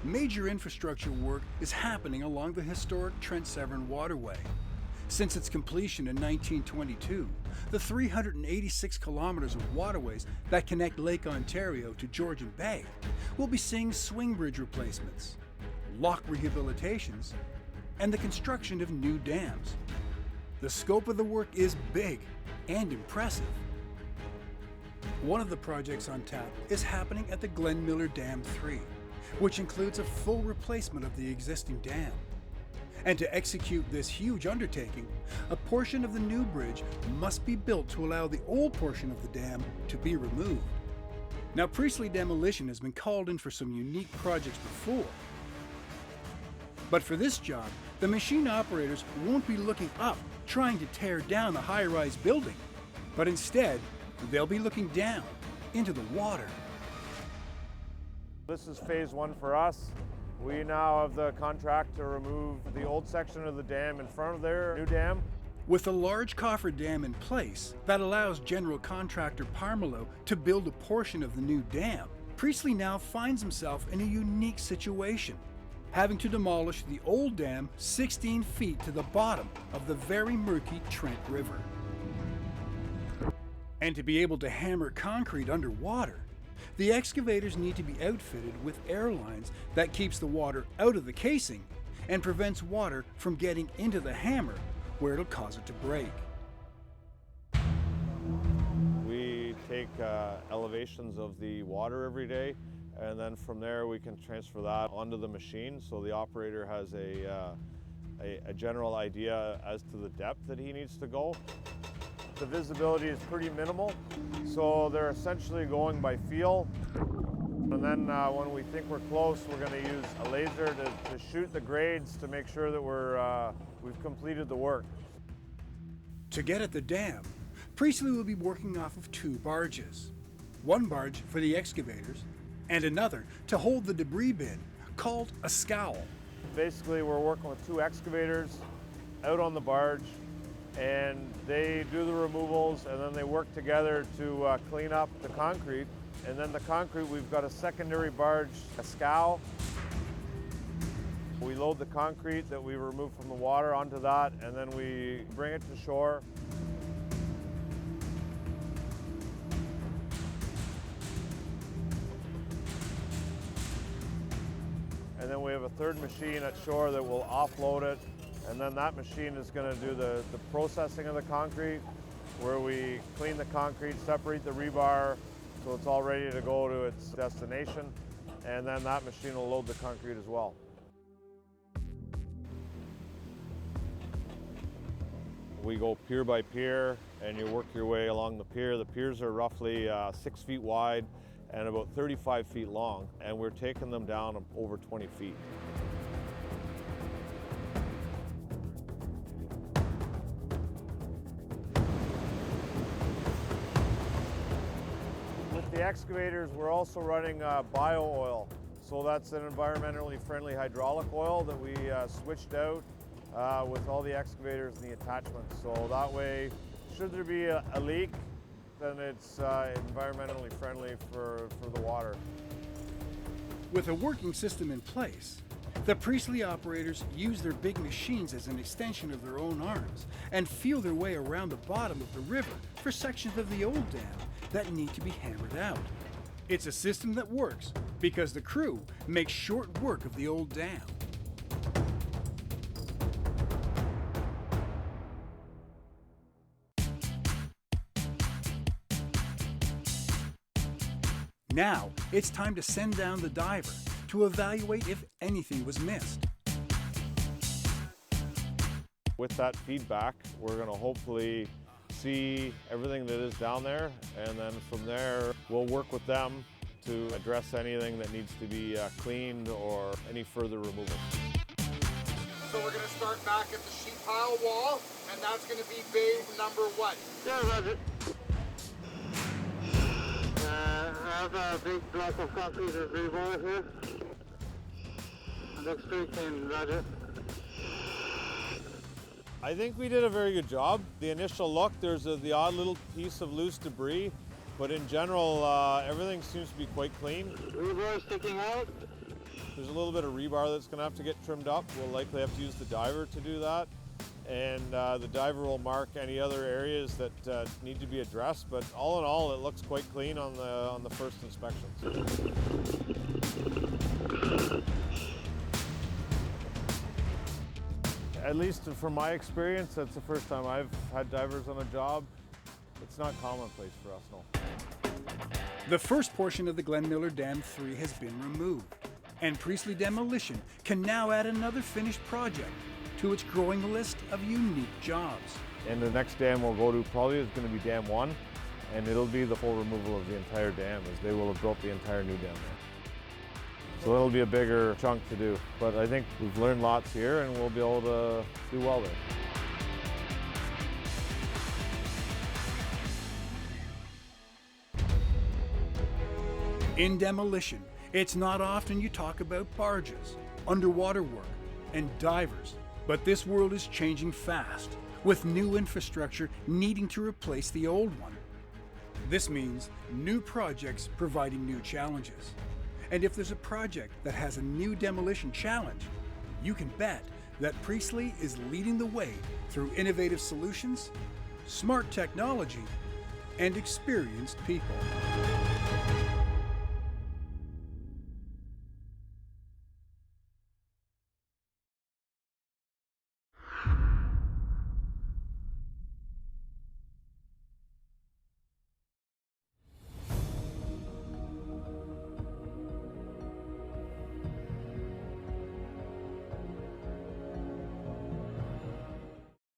Major infrastructure work is happening along the historic Trent Severn Waterway. Since its completion in 1922, the 386 kilometers of waterways that connect Lake Ontario to Georgian Bay will be seeing swing bridge replacements, lock rehabilitations, and the construction of new dams. The scope of the work is big and impressive. One of the projects on tap is happening at the Glen Dam 3, which includes a full replacement of the existing dam. And to execute this huge undertaking, a portion of the new bridge must be built to allow the old portion of the dam to be removed. Now, Priestley Demolition has been called in for some unique projects before. But for this job, the machine operators won't be looking up trying to tear down a high-rise building, but instead, they'll be looking down into the water. This is phase one for us. We now have the contract to remove the old section of the dam in front of their new dam. With a large coffer dam in place that allows general contractor Parmelo to build a portion of the new dam, Priestley now finds himself in a unique situation, having to demolish the old dam 16 feet to the bottom of the very murky Trent River. And to be able to hammer concrete underwater, the excavators need to be outfitted with air lines that keeps the water out of the casing and prevents water from getting into the hammer where it'll cause it to break. We take elevations of the water every day, and then from there we can transfer that onto the machine so the operator has a general idea as to the depth that he needs to go. The visibility is pretty minimal, so they're essentially going by feel. And then when we think we're close, we're going to use a laser to shoot the grades to make sure that we've completed the work. To get at the dam, Priestley will be working off of two barges. One barge for the excavators, and another to hold the debris bin, called a scow. Basically, we're working with two excavators out on the barge, and they do the removals, and then they work together to clean up the concrete. And then the concrete, we've got a secondary barge, a scow. We load the concrete that we remove from the water onto that, and then we bring it to shore. And then we have a third machine at shore that will offload it. And then that machine is going to do the processing of the concrete, where we clean the concrete, separate the rebar, so it's all ready to go to its destination. And then that machine will load the concrete as well. We go pier by pier, and you work your way along the pier. The piers are roughly 6 feet wide and about 35 feet long, and we're taking them down over 20 feet. The excavators, we're also running bio oil. So that's an environmentally friendly hydraulic oil that we switched out with all the excavators and the attachments. So that way, should there be a leak, then it's environmentally friendly for the water. With a working system in place, the Priestley operators use their big machines as an extension of their own arms and feel their way around the bottom of the river for sections of the old dam that need to be hammered out. It's a system that works because the crew makes short work of the old dam. Now, it's time to send down the diver to evaluate if anything was missed. With that feedback, we're going to hopefully see everything that is down there, and then from there we'll work with them to address anything that needs to be cleaned or any further removal. So we're going to start back at the sheet pile wall, and that's going to be bay number 1. Yeah, Roger. I have a big block of concrete and rebar here. Looks pretty clean, Roger. I think we did a very good job. The initial look, there's the odd little piece of loose debris, but in general, everything seems to be quite clean. Rebar sticking out? There's a little bit of rebar that's going to have to get trimmed up. We'll likely have to use the diver to do that. And the diver will mark any other areas that need to be addressed. But all in all, it looks quite clean on the first inspection. At least from my experience, that's the first time I've had divers on a job. It's not commonplace for us, no. The first portion of the Glen Miller Dam 3 has been removed, and Priestley Demolition can now add another finished project to its growing list of unique jobs. And the next dam we'll go to probably is going to be Dam 1, and it'll be the full removal of the entire dam, as they will have built the entire new dam there. So it'll be a bigger chunk to do, but I think we've learned lots here and we'll be able to do well there. In demolition, it's not often you talk about barges, underwater work, and divers, but this world is changing fast, with new infrastructure needing to replace the old one. This means new projects providing new challenges. And if there's a project that has a new demolition challenge, you can bet that Priestley is leading the way through innovative solutions, smart technology, and experienced people.